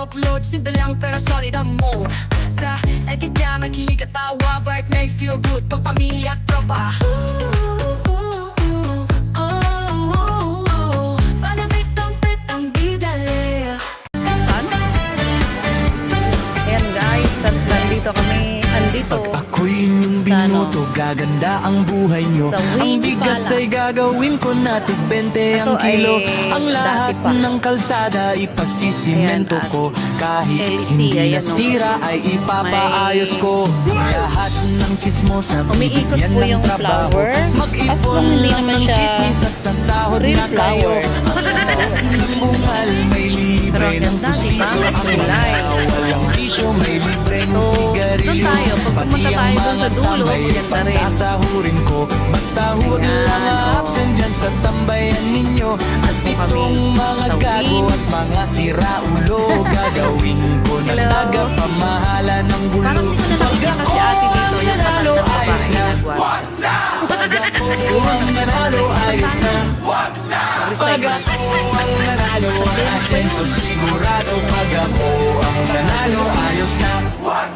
upload, simple lang pero solid ang move. Sa edit niya makilig at tawa, vibe may feel good pag pamilya at tropa. Panabitong pitong bidali. Saan? Ayan guys, at nandito kami, andito. Pag ako'y inyong Sa ano? binuto, gaganda ang buhay nyo. Sa Ang Winnie bigas Palace. ay gagawin ko na tig 20 ang Ito kilo. ay Ang lahat dati pa. ng kalsada ipasisimento Ayan, ko. Kahit LC, hindi ayan, no? nasira ay ipapaayos May- ko. Lahat ng chismosa, Umiikot bibigyan po ng yung trabaho. flowers. As Mag-ipon long hindi lang naman ng siya chismis at sasahod real na kayo. flowers. Ang bungal may libre Pero ang ng ganda, di ba? pustiso. Ang Kulay. walang bisyo may libre ng So, sigarilyo. doon tayo. Pag Pati pumunta ang tayo doon sa mga dulo, tambay, maganda rin. pasasahurin ko. Basta huwag Ayan, lang oh. absent dyan sa tambayan ninyo. At po kami itong mga sa gago Win. at mga siraulo, gagawin ko na Hello. tagapamahala ng gulo. Parang hindi ko na nakikita si ate dito, yung nanalo, matandang babae ayos na. nagwatcha. Pag ako ang nanalo, ayos na. Pag ako ang nanalo, asenso sigurado. Pag ako ang nanalo, ayos na. Huwag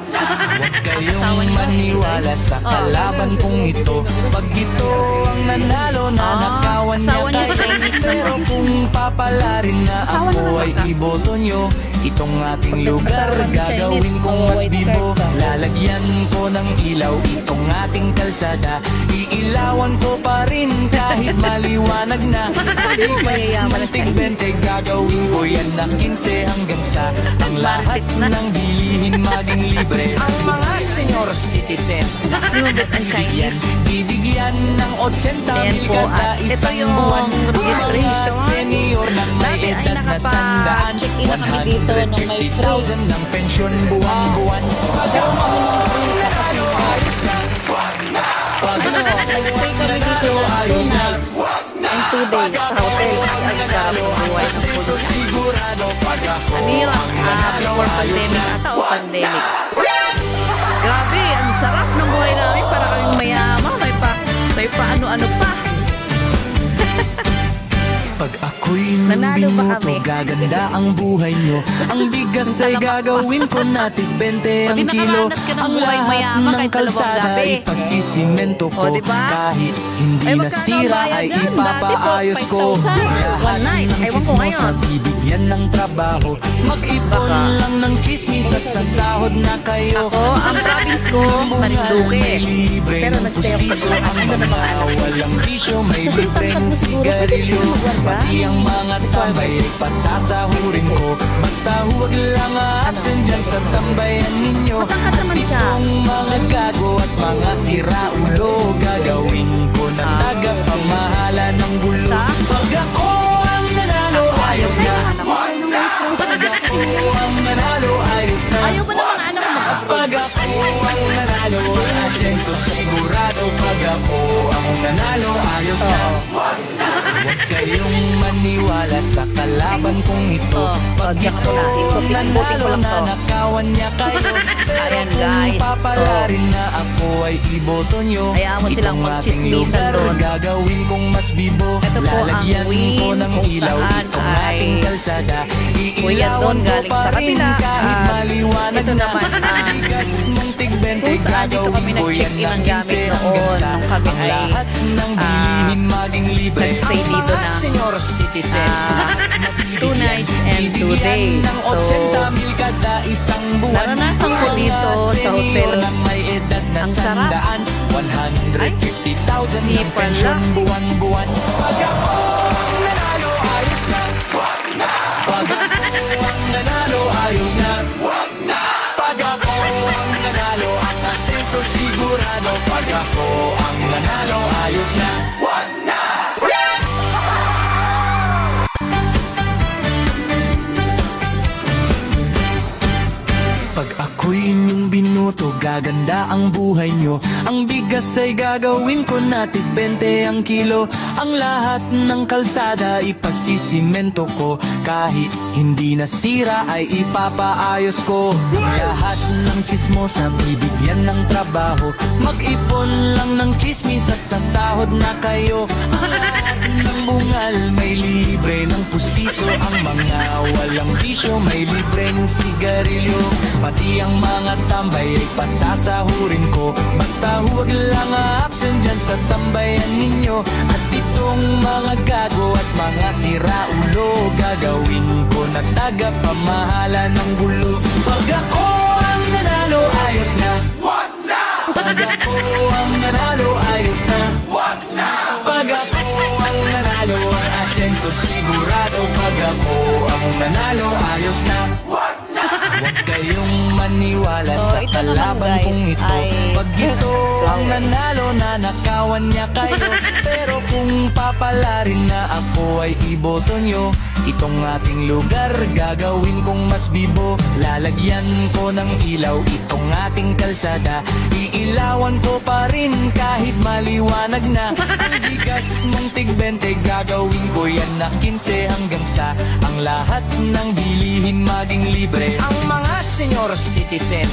Asawa kayong niyo ba? maniwala sa kalaban kong ito. Pag ito ang nanalo, nanakawan niya asawa niyo ba? kayo. Chinese Pero kung papalarin na Asawa ako naman ay ka? iboto nyo, itong ating lugar asawa ni Chinese, gagawin kong mas white bibo. card ka. Lalagyan ko ng ilaw itong ating kalsada. Iilawan ko pa rin kahit maliwanag na. Sabi mo, mayayaman ang Chinese. Gagawin ko yan na 15 hanggang sa ang lahat Market na. ng bilihin maging libre. Ang mga senior citizen Di mo bet ang Chinese? bibigyan ng 80 Ayan mil po, kada at ito isang yung buwan. registration. Mga senior na may Dati ay edad na sandaan, nakapa-check-in na kami dito nung may free. 150,000 ng pensyon buwan-buwan. Nagkaroon kami ng free na kasi nag-stay kami dito na 2 nights and 2 days sa hotel at sa buhay ng puso. Sigurado pag ako Ano yun? Before pandemic ata o pandemic? Grabe, ang sarap ng buhay namin. Para kaming mayaman. May pa ano-ano pa. Pag ako'y Nanalo ba binuto, kami? gaganda ang buhay nyo. Ang bigas ay gagawin ko na tig 20 ang Pati kilo. nakaranas ka ng Ang buhay lahat mayaman ng kahit dalawang kalsada gabi. ipasisimento ko. O, diba? Kahit hindi Ay, magkano nasira ang bayad ay dyan? ipapaayos Dati ko. po, 5,000. Lahat One night. ng Ewan ko chismosa, ngayon. bibigyan ng trabaho. Mag-ipon Baka. lang ng chismis at sasahod na kayo. Ako, ang province ko, Marinduque. Pero nagstay ako sa Bulacan. Ito na mga anak. Walang bisyo, may Kasi libreng tangkad mo siguro, sigarilyo. pwede ka Pati ang mga tambay ay pasasahurin ko. Basta huwag lang absent dyan sa tambayan ninyo. Matangkad naman At siya. itong mga gago at mga siraulo, gagawin ko na tagapamahala ng gulo. Sa? Pag ako ang nanalo, ayos na. Pag ako ang nanalo, ayos na. Ayaw ba ng mga anak mo mag-abroad? Pag ako ang nanalo, asenso sigurado. Pag ako ang nanalo, ayos na. Huwag kayong maniwala sa kalaban kong ito. Pag Pagyak ito ko na, ang ikutin ko nanalo, lang to. nanakawan niya kayo. Pero Ayan, kung guys. papalarin na ako ay iboto nyo, Hayaan mo silang itong ating magchismisan lugar doon. gagawin kong mas bibo. Ito po ang Lalagyan ko Win ng kung ilaw saan itong ay ating kalsada. Kuya Iilawan doon ko galing pa sa rin kabila. kahit maliwanag Ito na. naman ang Bigas mong tig-20, kung saan dito kami gagawin ko nag-check-in yan ang gamit 15 hanggang noon sa nung kami ang ay, lahat ng bilihin maging libre. nag-stay Ang dito mga na, senior citizen, 2 nights and 2 days. ng 80 mil kada isang buwan. naranasan ko dito Mga sa hotel. senior na may edad na Ang sarap. sandaan, 150,000 Hindi ng pala. pensyon buwan-buwan. Pag ako ang nanalo, ayos na. Pag ako ang nanalo, ayos na. Pag ako ang nanalo, ang asenso sigurado. Pag ako ang nanalo, ayos na. Pag ako'y inyong minuto, gaganda ang buhay nyo. Ang bigas ay gagawin ko na tig 20 ang kilo. Ang lahat ng kalsada ipasisimento ko. Kahit hindi nasira ay ipapaayos ko. Lahat ng chismosa bibigyan ng trabaho. Mag-ipon lang ng chismis at sasahod na kayo. Ang lahat ng bungal may libre ng pustiso. Ang mga walang bisyo may libre ng sigarilyo. Pati ang mga tambay ay pasasahurin ko. Basta huwag lang absent dyan sa tambayan ninyo. At itong mga gago at mga siraulo, gagawin ko na tagapamahala ng gulo. Pag ako ang nanalo, ayos na. Wag na! Pag ako ang nanalo, ayos na. Wag na! Pag ako ang nanalo, ang asenso sigurado. Pag ako ang nanalo, ayos na. Wag na! Huwag kayong maniwala So, sa ito kalaban naman, kong guys, ito. ay Pag ito ang flowers. nanalo, nanakawan niya kayo. Pero kung papalarin na ako ay iboto nyo, itong ating lugar gagawin kong mas bibo. Lalagyan ko ng ilaw itong ating kalsada. Iilawan ko pa rin kahit maliwanag na. Ang bigas mong tig 20 gagawin ko yan na 15 hanggang sa ang lahat ng bilihin maging libre. Ang mga senior citizen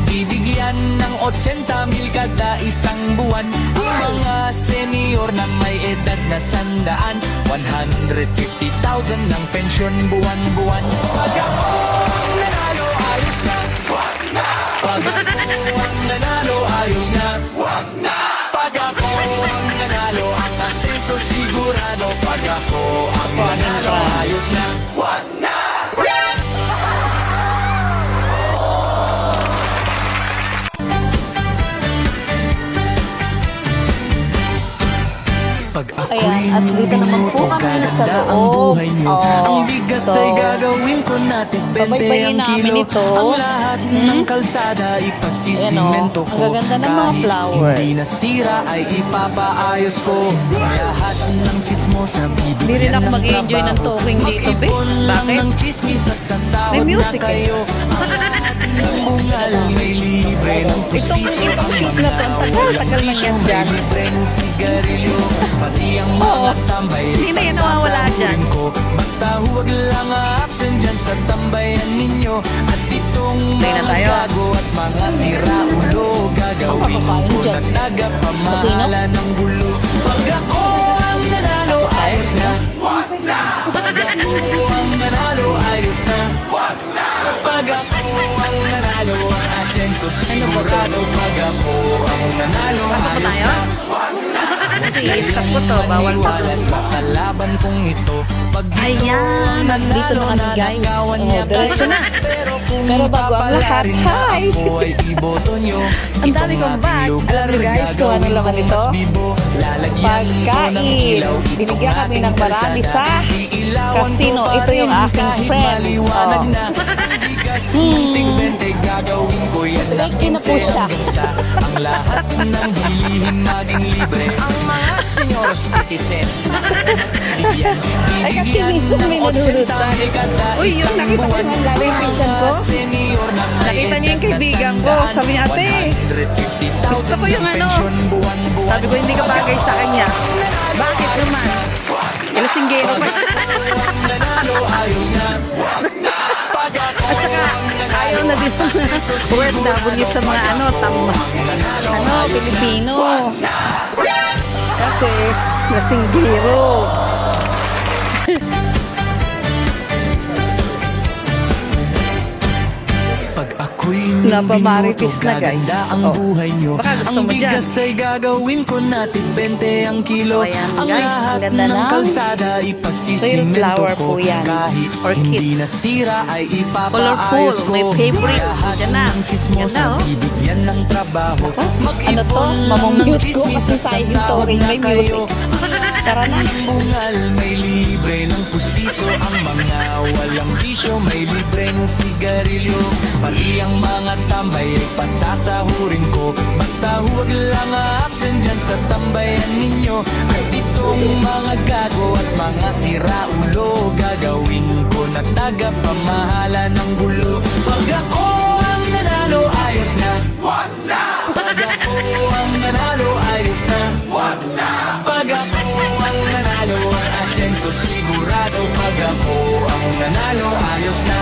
bibigyan ng 80,000 kada isang buwan. Ang mga senior na may edad na 100, 150,000 ng pensyon buwan-buwan. Pag ako ang nanalo, ayos na. Wag na! Pag ako ang nanalo, ayos na. Wag na! Pag ako ang nanalo, ang asenso sigurado. Pag ako ang nanalo, ayos na. Wag na! Pag ako'y Ayan, at dito naman po minuto, kami sa gaganda ang loob. buhay nyo. Ang bigas So, ay gagawin ko natin 20 babaybayin ang namin kilo. ito. Ang lahat ng kalsada ipasisimento Ayan, ko. ang gaganda ng mga Kahit flowers. hindi nasira ay ipapaayos ko. Lahat ng chismosa bibigyan Hindi rin ako ng mag-enjoy ng trabaho. talking dito, be. Mag-ipon lang Bakit? ng chismis at sasahod May na music, eh. kayo. Ang lahat ng bungal may libre ng pustiso. Itong shoes na to, ang tagal na yan dyan. May libreng sigarilyo. Pati ang mga tambay Hindi na yan nawawala dyan. ko. Basta huwag lang absent dyan sa tambayan ninyo. At itong Tayo na mga tayo. gago at mga siraulo, gagawin ko na tagapamahala ng gulo. Pag ako ang nanalo, ayos na. Wag na! Pag ako ang nanalo, ayos na. Wag na! Pag ako ang nanalo, ang asenso sigurado. Pag ako ang nanalo, Pasok po ayos tayo? na. Wag na! Kasi stop ko to, bawal pa. Maniwala sa kalaban kong ito. Pag Ayan, nandito na kami, guys. nanakawan Oh, niya diretso kayo. na. Pero kung Pero bago ang lahat, papalarin na hi! ako ay iboto nyo. Ang dami Itong kong ating bag. lugar, Alam niyo, guys, kung anong laman gagawin nito? kong mas bibo. Lalagyan ko ng Pagkain. ilaw itong Binigyan kami ating ng marami kalsada. sa Iilawan casino. ko pa Ito yung rin aking kahit friend. maliwanag Oh. na. Ang bigas ng tig 20 gagawin ko yan na Ready na po 15 siya. hanggang sa ang lahat ng bilihin maging libre. Ang mga senior citizen Ay, kasi minsan may nanonood sa akin. Uy, yung nakita ko yung lalo yung pinsan ko. Nakita niyo yung kaibigan ko. Sabi niya, ate, gusto ko yung ano. Sabi ko, hindi ka bagay sa kanya. Bakit naman? Elasinggero pa. At saka, ayaw na din word W sa mga Pilipino. Kasi, lasinggero. Pag ako'y Napamarites minuto, na, guys. gaganda ang Oh. buhay nyo. Baka gusto Ang mo dyan. bigas ay gagawin ko natin 20 ang kilo. So, ayan, Ang guys, ang lahat ganda ng ng kalsada real ipasisimento flower ko. po yan. Kahit Orchids. hindi nasira ay ipapaayos Colorful. ko. May favorite. Lahat Diyan na. ng chismosa Ganda, oh. bibigyan ng trabaho. Ano to? Mag-ipon lang Mamamute ng ko chismis kasi at sa yung sasahod touring na may kayo. music. Tara na. Ang bungal may libre ng pustiso. Ang mga walang bisyo may libre ng sigarilyo. Pati ang mga tambay ay pasasahurin ko. Basta huwag lang absent dyan sa tambayan ninyo. At itong mga gago at mga siraulo, gagawin ko na tagapamahala ng gulo. Pag ako ang nanalo, ayos na. Pag ako ang nanalo, ayos na. Pag ako ang nanalo, ang asenso sigurado. Pag ako ang nanalo, ayos na.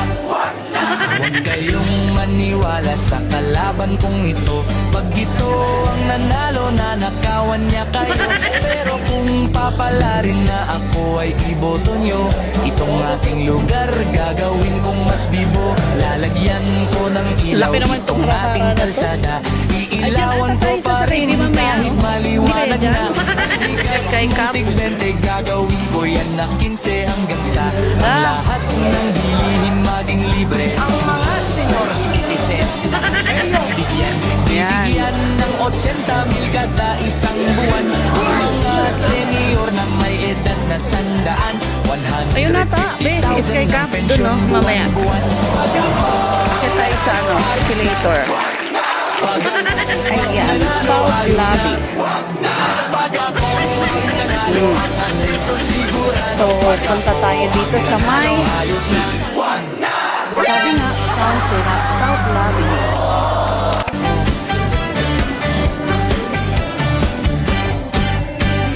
Huwag kayong maniwala sa kalaban kong ito. Pag ito ang nanalo, nanakawan niya kayo. Pero kung papalarin na ako ay iboto nyo, itong aking lugar gagawin kong mas bibo. Lalagyan ko ng ilaw Laki naman itong itong ating harara na to. kalsada. Ay, Iilawan dyan ata ko tayo pa sasakay, rin di mamaya. kahit Hindi maliwanag kaya na. dyan? Sky Cup? Tig-20 gagawin ko yan na 15 hanggang sa ang Ah. lahat ng bilihin maging libre. Ang mga senior citizen bibigyan ng 80,000 kada isang buwan. Ang mga senior na may edad na 100, 150,000 Ayun nata, be, Sky Cup, dun, no, mamaya. Bakit tayo sa escalator? Ayan, South Lobby. So, punta tayo dito sa may, sabi nga, South Lobby.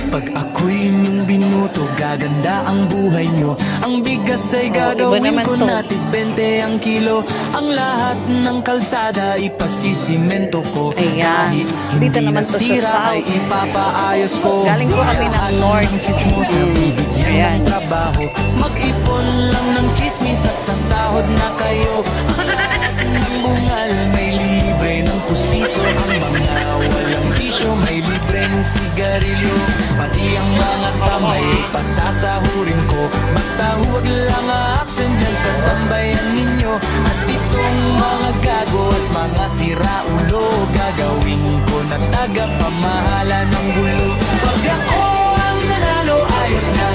Pag ako'y inyong binuto, gaganda ang buhay nyo. Ang bigas ay iba gagawin naman ko to. natin 20 ang kilo. Ang lahat ng kalsada ipasisimento ko. Ayan. Kahit Dito hindi naman to sa nasira South. ay ipapaayos ko. Galing po kami ng North. Chismosa, bibigyan Ayan. ng trabaho. Mag-ipon lang ng chismis at sasahod na kayo. Ang lahat ng bungal may libre ng pustiso. Ang mga walang bisyo may libreng sigarilyo. Pati ang mga tamay pasasahurin ko. Basta huwag lang aaksen dyan sa tambayan ninyo. At itong mga gago at mga siraulo, gagawin ko na tagapamahala ng gulo. Pag ako ang nanalo, ayos na.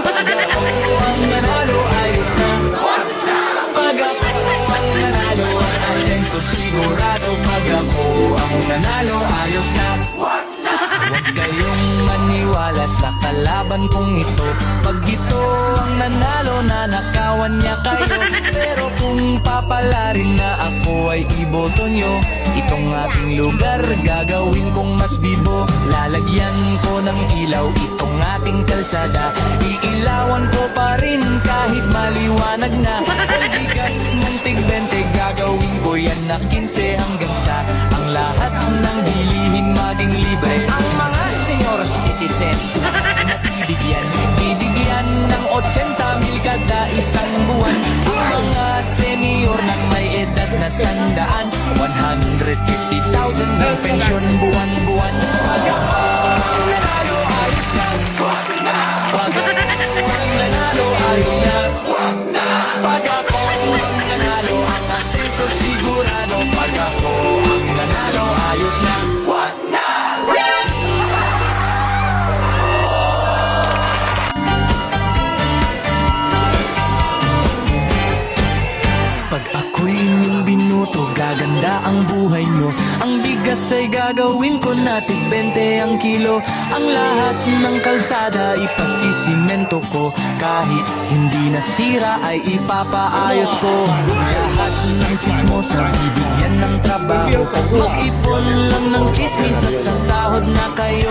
Pag ako ang nanalo, ayos na. Pag ako ang nanalo, ang asenso sigurado. Pag ako ang nanalo, ayos na. Huwag kayong maniwala sa kalaban kong ito. Pag ito ang nanalo, nanakawan niya kayo. Pero kung papalarin na ako ay iboto nyo, itong ating lugar gagawin kong mas bibo. Lalagyan ko ng ilaw itong ating kalsada. Iilawan ko pa rin kahit maliwanag na. Ang bigas ng tig-20 gagawin ko yan na 15 hanggang sa ang lahat ng bilihin maging libre. Ang mga senior citizen bibigyan ng 80,000 kada isang buwan. Ang mga senior na may edad na 100, 150,000 ng pensyon buwan-buwan. Pag ako ang nanalo, ayos na. Pag ako ang nanalo, ayos na. Pag ako ang nanalo, ang asenso sigurado. Pag ako ang nanalo, ayos na. Pag ako'y inyong binuto, gaganda ang buhay nyo. Ang bigas ay gagawin ko na tig-20 ang kilo. Ang lahat ng kalsada ipasisimento ko. Kahit hindi nasira ay ipapaayos ko. Lahat ng chismosa bibigyan ng trabaho. Mag-ipon lang ng chismis at sasahod na kayo.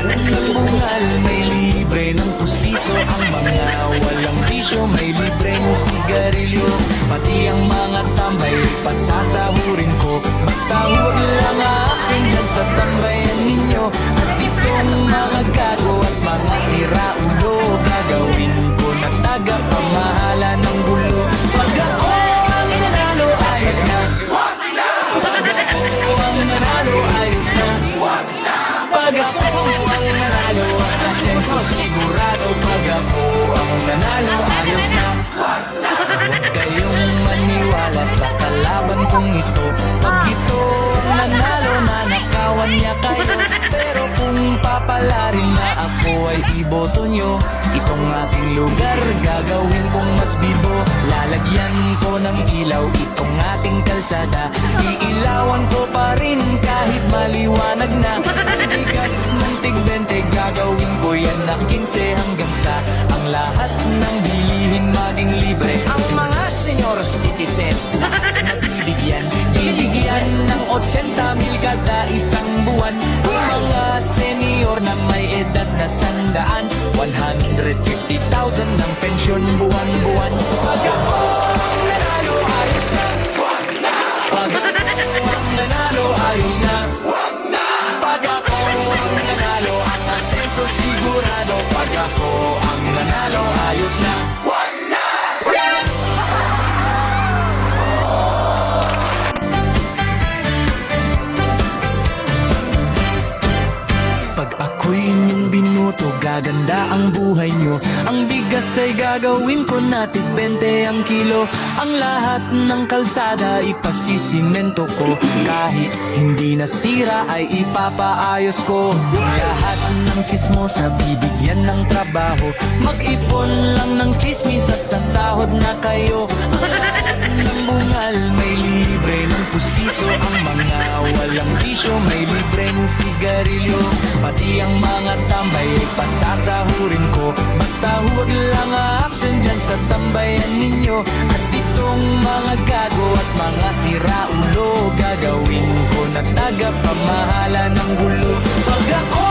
Ang bungal may libre ng pustiso. Ang mga walang bisyo may libreng sigarilyo. Pati ang mga tambay pasasahurin ko. Basta huwag lang aaksin dyan sa tambayan ninyo. At itong mga gago at mga siraulo, gagawin ko na tagapamahala ng gulo. Pag ako ang nanalo, ayos na. Pag ako ang nanalo, ayos na. Pag ako ang nanalo, ang asenso sigurado. Pag ako ang nanalo, ayos na. Huwag kayong maniwala sa kalaban kong ito. Pag ito ang nanalo, nanakawan niya kayo. Pero kung papalarin na ako ay iboto nyo, itong ating lugar gagawin kong mas bibo. Lalagyan ko ng ilaw itong ating kalsada. Iilawan ko pa rin kahit maliwanag na. Ang bigas ng tig-20 gagawin ko yan na 15 hanggang sa ang lahat ng bilihin maging libre. Ang mga senior citizen ng 80 mil kada isang buwan. Ang mga senior na may edad na 100, 150,000 ng pensyon buwan-buwan. Pag ako ang nanalo, ayos na. Pag ako ang nanalo, ayos na. Pag ako ang nanalo, ang asenso sigurado. Pag ako ang nanalo, ayos na. Pag ako'y inyong binuto, gaganda ang buhay nyo. Ang bigas ay gagawin ko natin 20 ang kilo. Ang lahat ng kalsada ipasisimento ko. Kahit hindi nasira ay ipapaayos ko. Lahat ng chismosa bibigyan ng trabaho. Mag-ipon lang ng chismis at sasahod na kayo. Ng bungal may libre ng pustiso. Ang mga walang bisyo may libreng sigarilyo. Pati ang mga tambay ay pasasahurin ko. Basta huwag lang a-absent dyan sa tambayan ninyo. At itong mga gago at mga siraulo, gagawin ko na tagapamahala ng gulo. Pag ako